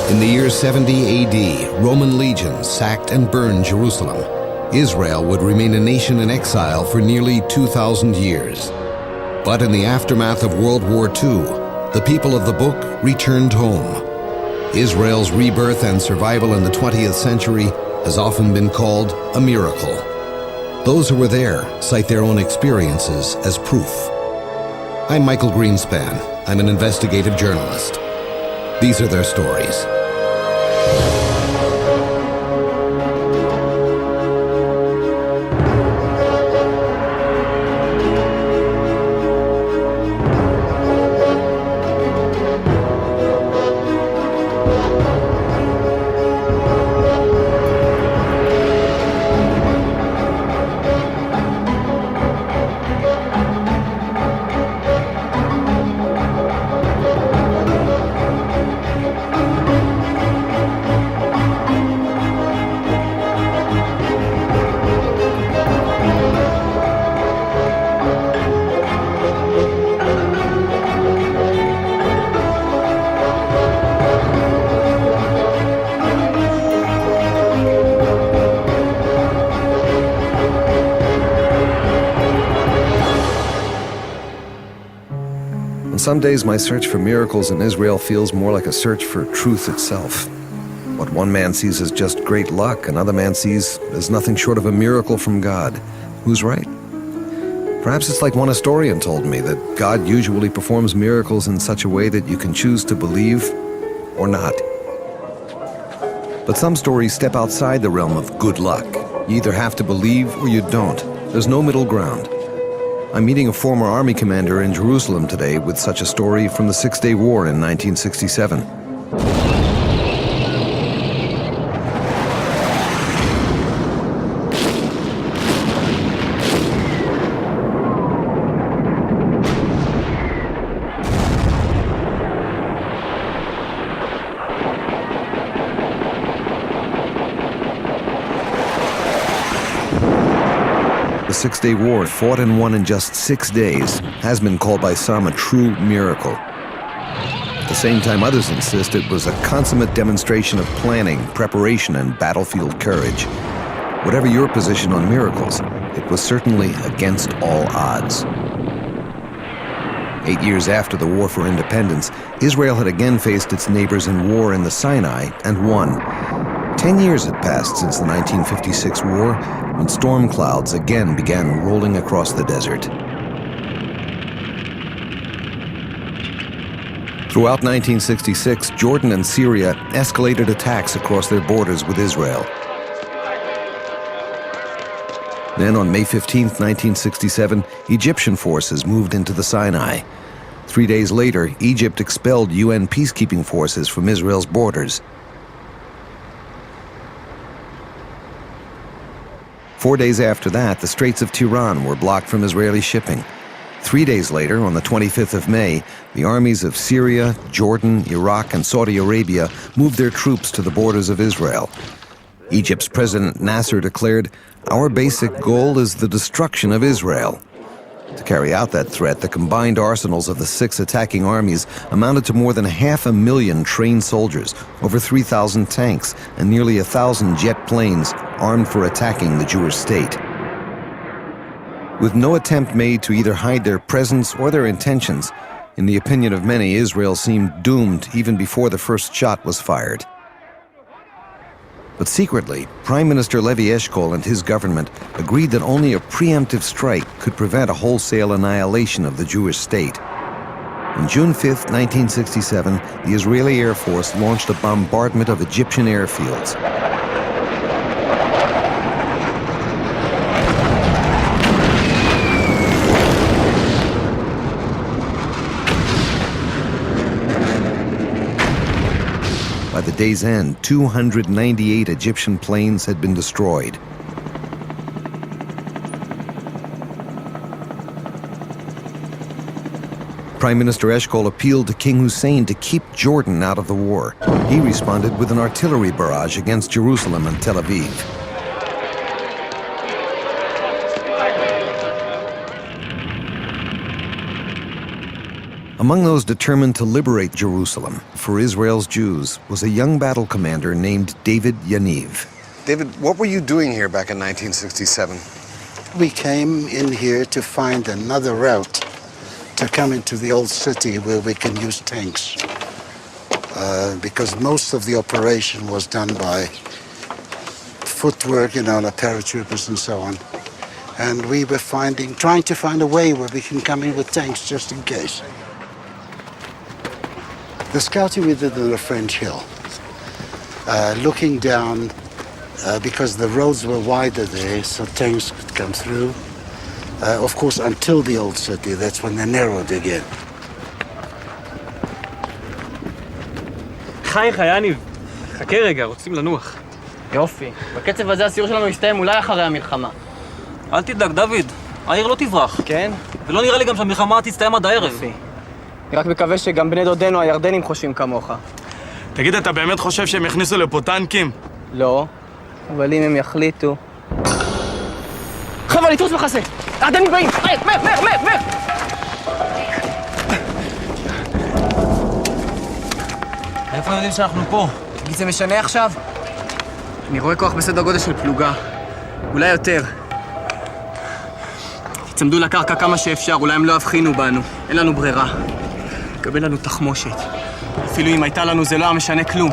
In the year 70 AD, Roman legions sacked and burned Jerusalem. Israel would remain a nation in exile for nearly 2,000 years. But in the aftermath of World War II, the people of the book returned home. Israel's rebirth and survival in the 20th century has often been called a miracle. Those who were there cite their own experiences as proof. I'm Michael Greenspan. I'm an investigative journalist. These are their stories. Some days my search for miracles in Israel feels more like a search for truth itself. What one man sees as just great luck, another man sees as nothing short of a miracle from God. Who's right? Perhaps it's like one historian told me, that God usually performs miracles in such a way that you can choose to believe or not. But some stories step outside the realm of good luck. You either have to believe or you don't. There's no middle ground. I'm meeting a former army commander in Jerusalem today with such a story from the Six-Day War in 1967. The Six-Day War, fought and won in just 6 days, has been called by some a true miracle. At the same time, others insist it was a consummate demonstration of planning, preparation, and battlefield courage. Whatever your position on miracles, it was certainly against all odds. 8 years after the War for Independence, Israel had again faced its neighbors in war in the Sinai and won. 10 years had passed since the 1956 war, when storm clouds again began rolling across the desert. Throughout 1966, Jordan and Syria escalated attacks across their borders with Israel. Then on May 15, 1967, Egyptian forces moved into the Sinai. 3 days later, Egypt expelled UN peacekeeping forces from Israel's borders. 4 days after that, the Straits of Tiran were blocked from Israeli shipping. 3 days later, on the 25th of May, the armies of Syria, Jordan, Iraq, and Saudi Arabia moved their troops to the borders of Israel. Egypt's President Nasser declared, "Our basic goal is the destruction of Israel." To carry out that threat, the combined arsenals of the 6 attacking armies amounted to more than 500,000 trained soldiers, over 3,000 tanks, and nearly 1,000 jet planes armed for attacking the Jewish state. With no attempt made to either hide their presence or their intentions, in the opinion of many, Israel seemed doomed even before the first shot was fired. But secretly, Prime Minister Levi Eshkol and his government agreed that only a preemptive strike could prevent a wholesale annihilation of the Jewish state. On June 5, 1967, the Israeli Air Force launched a bombardment of Egyptian airfields. By the day's end, 298 Egyptian planes had been destroyed. Prime Minister Eshkol appealed to King Hussein to keep Jordan out of the war. He responded with an artillery barrage against Jerusalem and Tel Aviv. Among those determined to liberate Jerusalem for Israel's Jews was a young battle commander named David Yaniv. David, what were you doing here back in 1967? We came in here to find another route to come into the old city where we can use tanks. Because most of the operation was done by footwork, like paratroopers and so on. And we were trying to find a way where we can come in with tanks just in case. The scouting we did on the French Hill, looking down, because the roads were wider there, so tanks could come through. Of course, until the old city, that's when they narrowed again. חייך, יניב. חכה רגע, רוצים לנוח. יופי. בקצב הזה הסיור שלנו יסתיים אולי אחרי המלחמה. אל תדאג, דוד. העיר לא תברח. כן? ולא נראה לי גם שהמלחמה תסתיים עד הערב. יופי. אני רק מקווה שגם בני דודינו הירדנים חושבים כמוך. תגיד, אתה באמת חושב שהם יכניסו לפה טנקים? לא, אבל אם הם יחליטו... חבר'ה, לתפוס מחסה! הירדנים באים! מהר! איפה יודעים שאנחנו פה? תגיד, זה משנה עכשיו? אני רואה כוח בסדר גודל של פלוגה. אולי יותר. תצמדו לקרקע כמה שאפשר, אולי הם לא הבחינו בנו. אין לנו ברירה. קבל לנו תחמושת. אפילו אם הייתה לנו זה לא היה משנה כלום.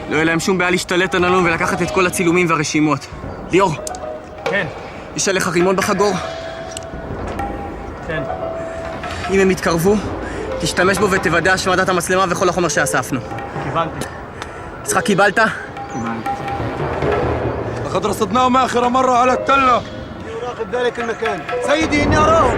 לא יהיה להם שום בעיה להשתלט עלינו ולקחת את כל הצילומים והרשימות. ליאור. כן. יש עליך רימון בחגור? כן. אם הם יתקרבו, תשתמש בו ותוודא השמדת המצלמה וכל החומר שאספנו. קיבלתי. יצחק, קיבלת? لقد رصدناهم آخر مرة على التلة. يراقب ذلك المكان. سيدي إني أراه.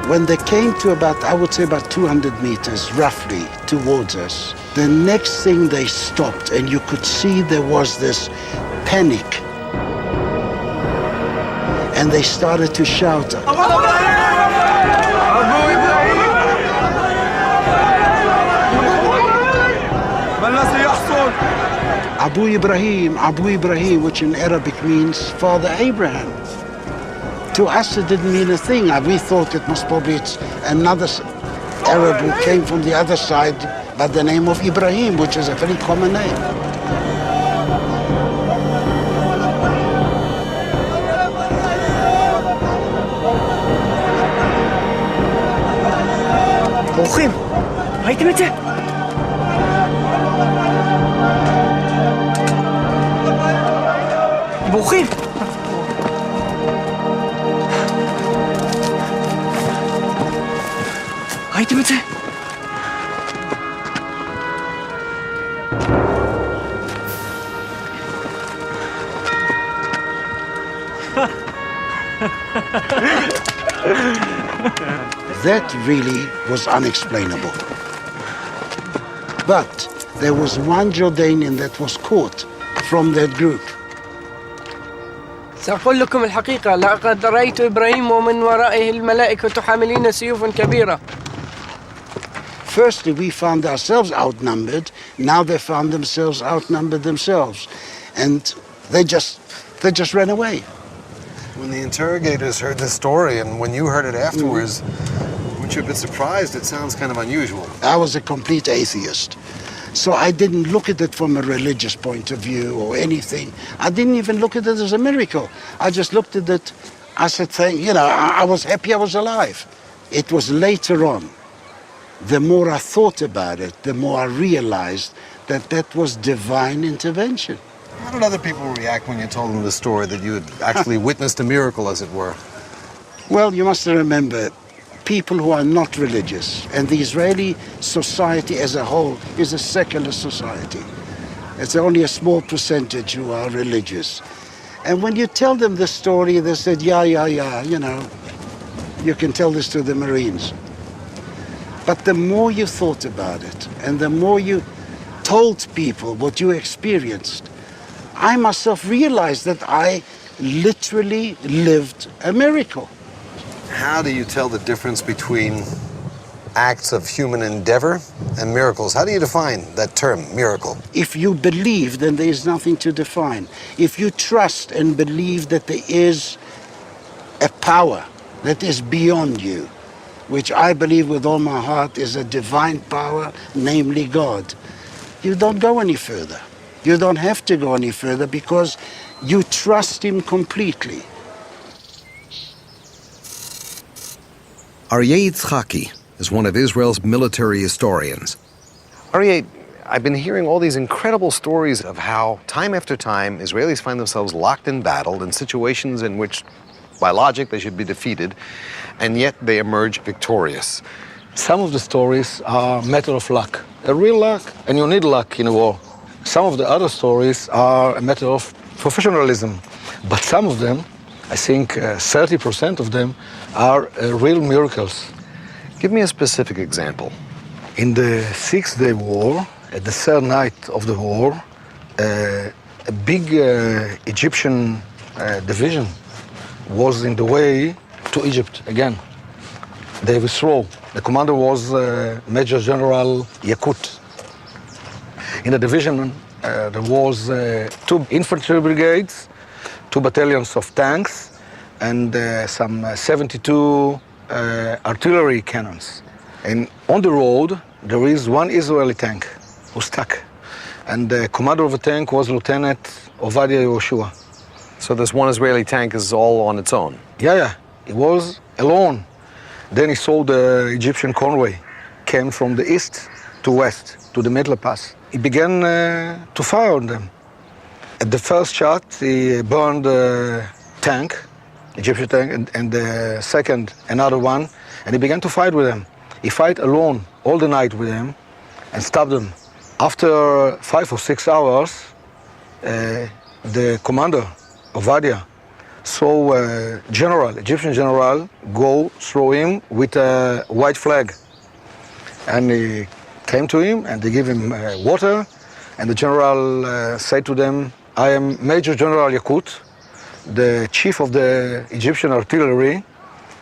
When they came to I would say about 200 meters, roughly, towards us, the next thing they stopped, and you could see there was this panic. And they started to shout, Abu Ibrahim, which in Arabic means Father Abraham. To us it didn't mean a thing. We thought it must probably it's another Arab who came from the other side by the name of Ibrahim, which is a very common name. ברוכים, ראיתם את זה? ברוכים! ראיתם את זה? That really was unexplainable. But there was one Jordanian that was caught from that group. سأقول لكم الحقيقة لقد رأيت إبراهيم ومن ورائه الملائكة حاملين سيوف كبيرة. Firstly, we found ourselves outnumbered. Now they found themselves outnumbered themselves. And they just ran away. When the interrogators heard this story and when you heard it afterwards, weren't you a bit surprised? It sounds kind of unusual. I was a complete atheist. So I didn't look at it from a religious point of view or anything. I didn't even look at it as a miracle. I just looked at it, I said, I was happy I was alive. It was later on, the more I thought about it, the more I realized that that was divine intervention. How did other people react when you told them the story that you had actually witnessed a miracle, as it were? Well, you must remember, people who are not religious, and the Israeli society as a whole is a secular society. It's only a small percentage who are religious. And when you tell them the story, they said, yeah, you can tell this to the Marines. But the more you thought about it, and the more you told people what you experienced, I myself realized that I literally lived a miracle. How do you tell the difference between acts of human endeavor and miracles. How do you define that term, miracle? If you believe, then there is nothing to define. If you trust and believe that there is a power that is beyond you, which I believe with all my heart is a divine power, namely God, you don't go any further. You don't have to go any further because you trust him completely. Aryeh Yitzchaki is one of Israel's military historians. Aryeh, I've been hearing all these incredible stories of how, time after time, Israelis find themselves locked in battle in situations in which, by logic, they should be defeated, and yet they emerge victorious. Some of the stories are a matter of luck, a real luck, and you need luck in a war. Some of the other stories are a matter of professionalism, but some of them, I think 30% of them, are real miracles. Give me a specific example. In the Six-Day War, at the third night of the war, a big Egyptian division was in the way to Egypt again. They withdrew. The commander was Major General Yakut. In the division, there was 2 infantry brigades, 2 battalions of tanks, and some 72 artillery cannons. And on the road, there is 1 Israeli tank who's stuck. And the commander of the tank was Lieutenant Ovadia Yehoshua. So this one Israeli tank is all on its own? Yeah. He was alone. Then he saw the Egyptian convoy came from the east to west, to the Middle Pass. He began to fire on them. At the first shot, he burned the tank, Egyptian tank, and the second, another one, and he began to fight with them. He fight alone all the night with them and stopped them. After 5 or 6 hours, the commander, Ovadia, saw a general, Egyptian general, go through him with a white flag. And he came to him and they gave him water, and the general said to them, I am Major General Yakut, the chief of the Egyptian artillery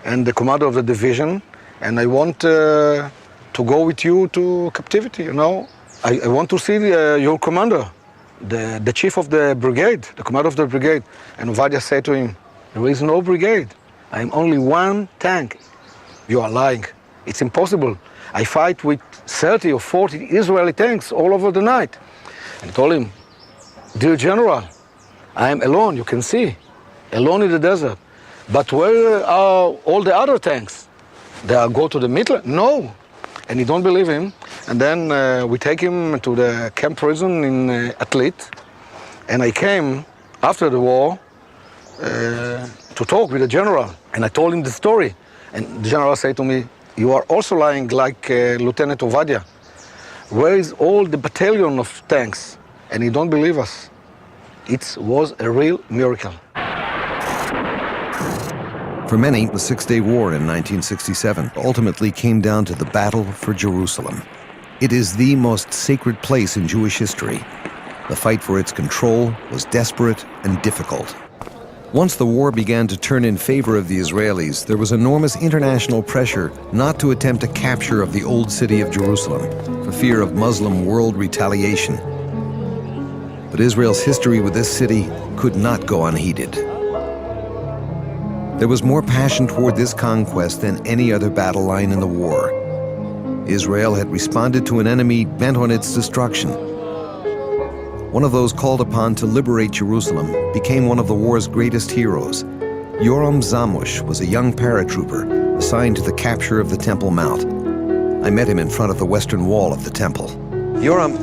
and the commander of the division, and I want to go with you to captivity, you know. I want to see your commander, the chief of the brigade, the commander of the brigade. And Ovadia said to him, there is no brigade. I am only 1 tank. You are lying. It's impossible. I fight with 30 or 40 Israeli tanks all over the night. And I told him, dear general, I am alone, you can see, alone in the desert. But where are all the other tanks? They are go to the middle? No. And he don't believe him. And then we take him to the camp prison in Atlit. And I came after the war to talk with the general. And I told him the story. And the general said to me, you are also lying like Lieutenant Ovadia. Where is all the battalion of tanks? And he don't believe us. It was a real miracle. For many, the Six-Day War in 1967 ultimately came down to the battle for Jerusalem. It is the most sacred place in Jewish history. The fight for its control was desperate and difficult. Once the war began to turn in favor of the Israelis, there was enormous international pressure not to attempt a capture of the old city of Jerusalem, for fear of Muslim world retaliation. But Israel's history with this city could not go unheeded. There was more passion toward this conquest than any other battle line in the war. Israel had responded to an enemy bent on its destruction. One of those called upon to liberate Jerusalem became one of the war's greatest heroes. Yoram Zamush was a young paratrooper assigned to the capture of the Temple Mount. I met him in front of the western wall of the temple. Yoram,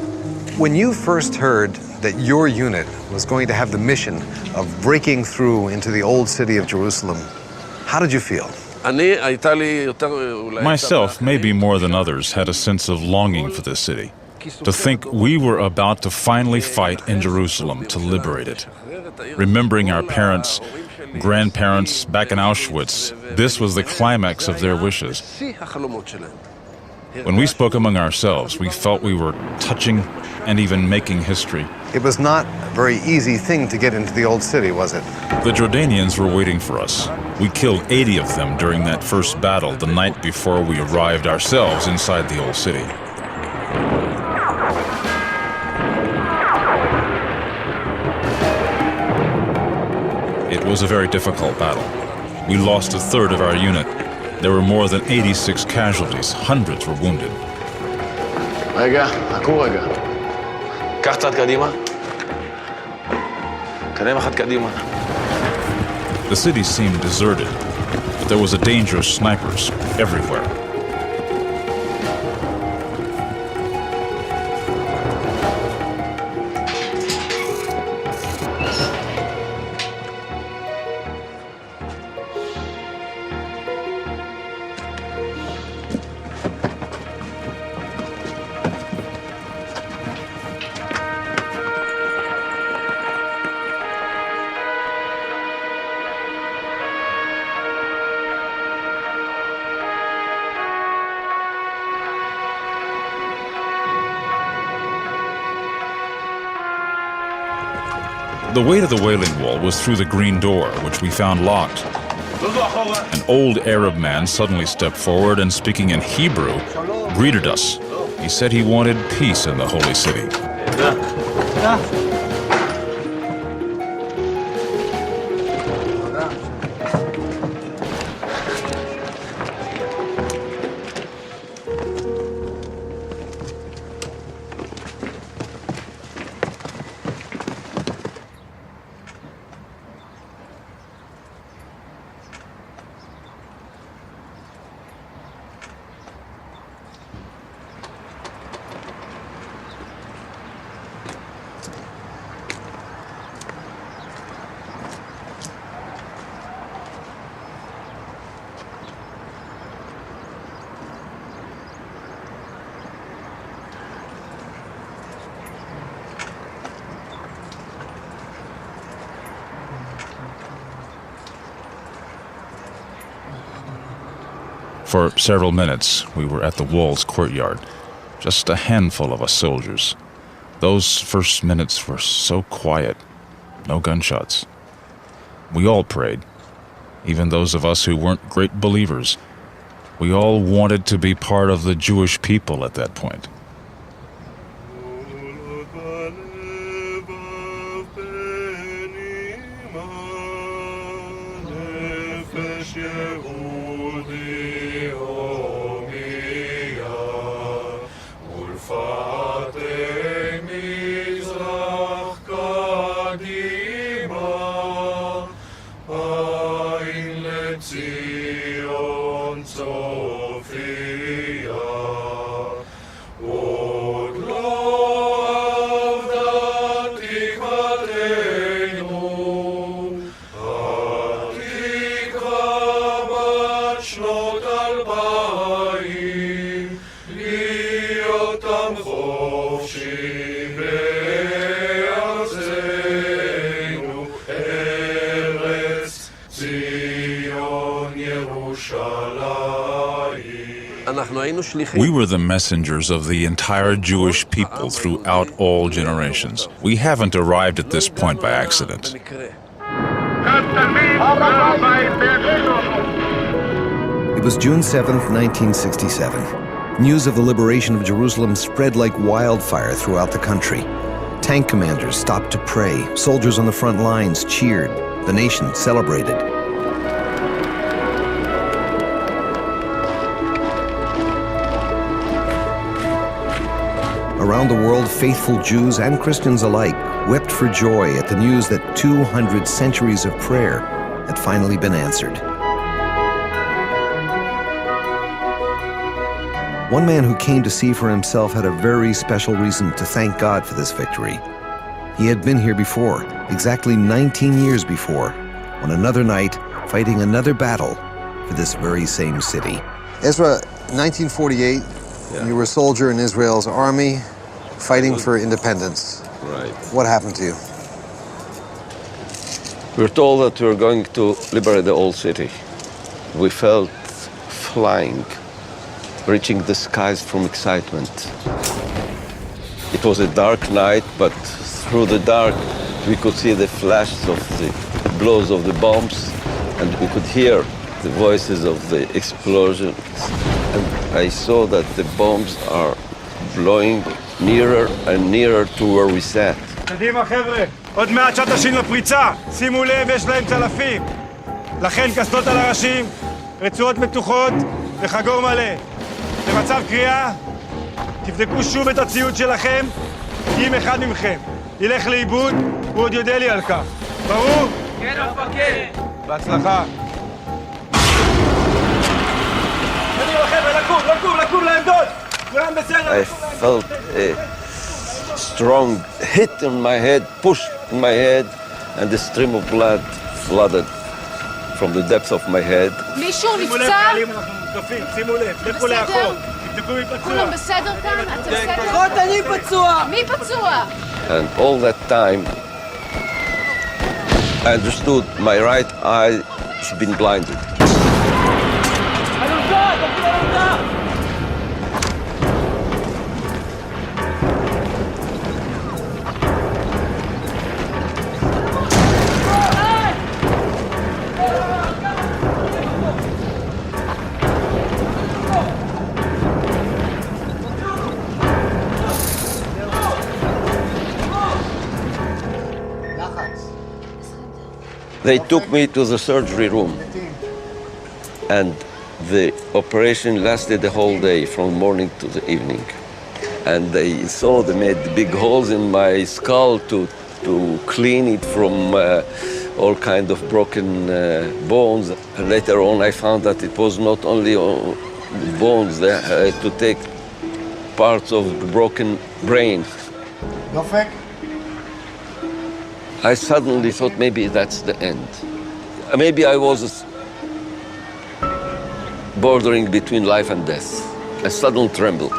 when you first heard that your unit was going to have the mission of breaking through into the old city of Jerusalem, how did you feel? Myself, maybe more than others, had a sense of longing for this city. To think we were about to finally fight in Jerusalem to liberate it. Remembering our parents, grandparents back in Auschwitz, this was the climax of their wishes. When we spoke among ourselves, we felt we were touching and even making history. It was not a very easy thing to get into the old city, was it? The Jordanians were waiting for us. We killed 80 of them during that first battle the night before we arrived ourselves inside the old city. It was a very difficult battle. We lost a third of our unit. There were more than 86 casualties. Hundreds were wounded. רגע, חכו רגע. קח צעד קדימה. קדם אחד קדימה. The city seemed deserted, but there was a danger of snipers everywhere. The way to the Wailing Wall was through the green door, which we found locked. An old Arab man suddenly stepped forward and, speaking in Hebrew, greeted us. He said he wanted peace in the holy city. For several minutes, we were at the wall's courtyard, just a handful of us soldiers. Those first minutes were so quiet, no gunshots. We all prayed, even those of us who weren't great believers. We all wanted to be part of the Jewish people at that point. We were the messengers of the entire Jewish people throughout all generations. We haven't arrived at this point by accident. It was June 7th, 1967. News of the liberation of Jerusalem spread like wildfire throughout the country. Tank commanders stopped to pray. Soldiers on the front lines cheered. The nation celebrated. Around the world, faithful Jews and Christians alike wept for joy at the news that 200 centuries of prayer had finally been answered. One man who came to see for himself had a very special reason to thank God for this victory. He had been here before, exactly 19 years before, on another night, fighting another battle for this very same city. Ezra, 1948, you were a soldier in Israel's army, fighting for independence. Right. What happened to you? We were told that we were going to liberate the old city. We felt flying reaching the skies from excitement. It was a dark night, but through the dark we could see the flashes of the blows of the bombs, and we could hear the voices of the explosions. And I saw that the bombs are blowing nearer and nearer to where we sat. קדימה חבר'ה, עוד מעט שעת השין לפריצה. שימו לב, יש להם צלפים. לכן קסדות על הראשים, רצועות מתוחות וחגור מלא. במצב קריאה, תבדקו שוב את הציוד שלכם, כי אם אחד מכם ילך לאיבוד, הוא עוד יודע לי על כך. ברור? כן, המפקד. בהצלחה. קדימה חבר'ה, לקום לעמדות! כולם בסדר, I felt a strong hit on my head, push in my head, and the stream of blood flooded from the depths of my head. מישהו נפצע? שימו לב, לכו לאחור, תבדקו מי פצוע. כולם בסדר כאן? אתם בסדר? לפחות אני פצוע. מי פצוע? And all that time, I understood my right eye had been blinded. They took me to the surgery room, and the operation lasted the whole day, from morning to the evening. And they made big holes in my skull to clean it from all kind of broken bones. And later on I found that it was not only bones, they had to take parts of the broken brain. I suddenly thought maybe that's the end. Maybe I was bordering between life and death. A sudden tremble.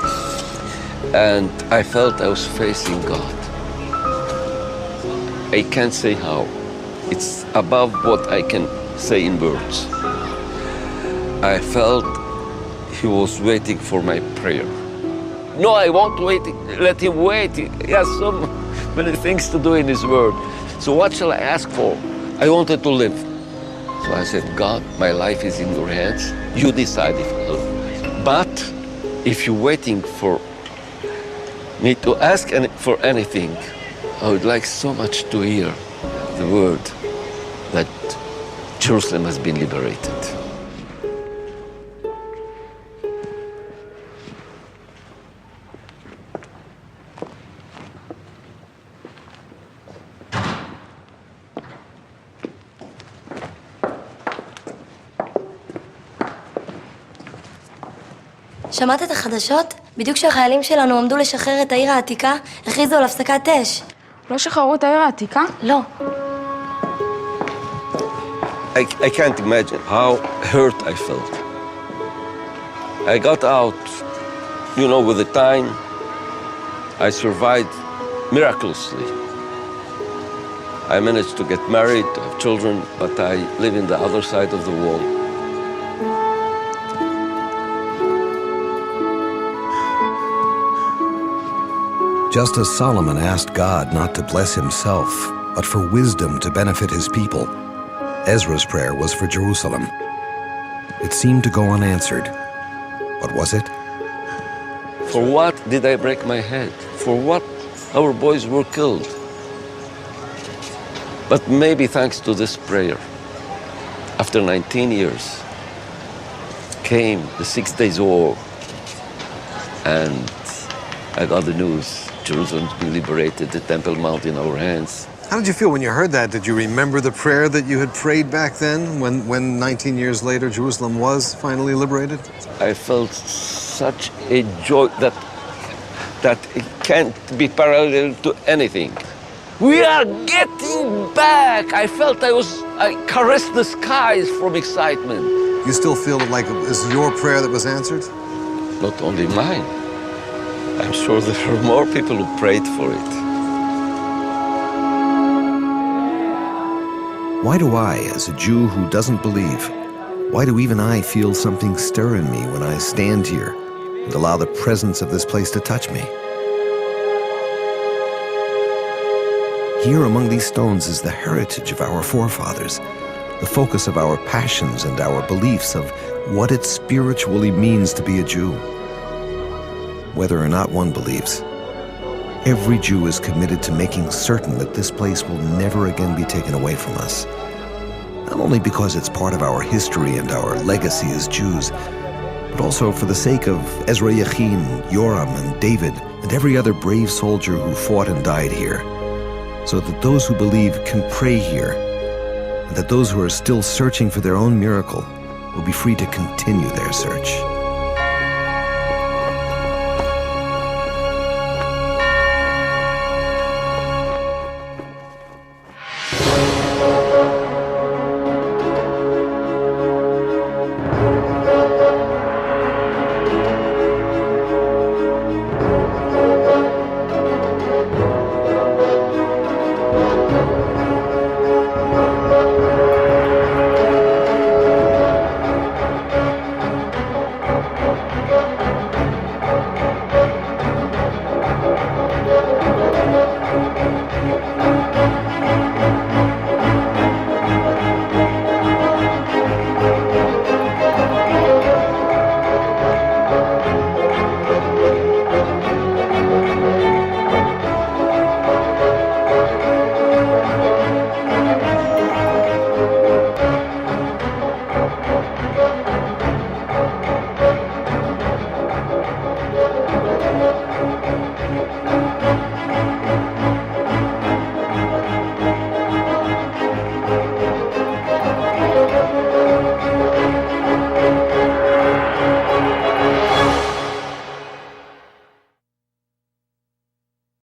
And I felt I was facing God. I can't say how. It's above what I can say in words. I felt he was waiting for my prayer. No, I won't wait. Let him wait. He has so many things to do in his word. So what shall I ask for? I wanted to live. So I said, God, my life is in your hands. You decide if I live. But if you're waiting for me to ask for anything, I would like so much to hear the word that Jerusalem has been liberated. שמעת את החדשות? בדיוק כשהחיילים שלנו עמדו לשחרר את העיר העתיקה, הכריזו על הפסקת אש. לא שחררו את העיר העתיקה? לא. I can't imagine how hurt I felt. I got out, with the time, I survived miraculously. I managed to get married, to have children, but I live in the other side of the wall. Just as Solomon asked God not to bless himself, but for wisdom to benefit his people, Ezra's prayer was for Jerusalem. It seemed to go unanswered. But was it? For what did I break my head? For what our boys were killed? But maybe thanks to this prayer, after 19 years, came the 6 Days War, and I got the news. Jerusalem's been liberated, the Temple Mount in our hands. How did you feel when you heard that? Did you remember the prayer that you had prayed back then, when 19 years later Jerusalem was finally liberated? I felt such a joy that it can't be parallel to anything. We are getting back! I felt I caressed the skies from excitement. You still feel like it was your prayer that was answered? Not only mine. I'm sure there are more people who prayed for it. Why do I, as a Jew who doesn't believe, why do even I feel something stir in me when I stand here, and allow the presence of this place to touch me. Here among these stones is the heritage of our forefathers, the focus of our passions and our beliefs of what it spiritually means to be a Jew. Whether or not one believes, every Jew is committed to making certain that this place will never again be taken away from us. Not only because it's part of our history and our legacy as Jews, but also for the sake of Ezra Yachin, Yoram, and David, and every other brave soldier who fought and died here, so that those who believe can pray here, and that those who are still searching for their own miracle will be free to continue their search.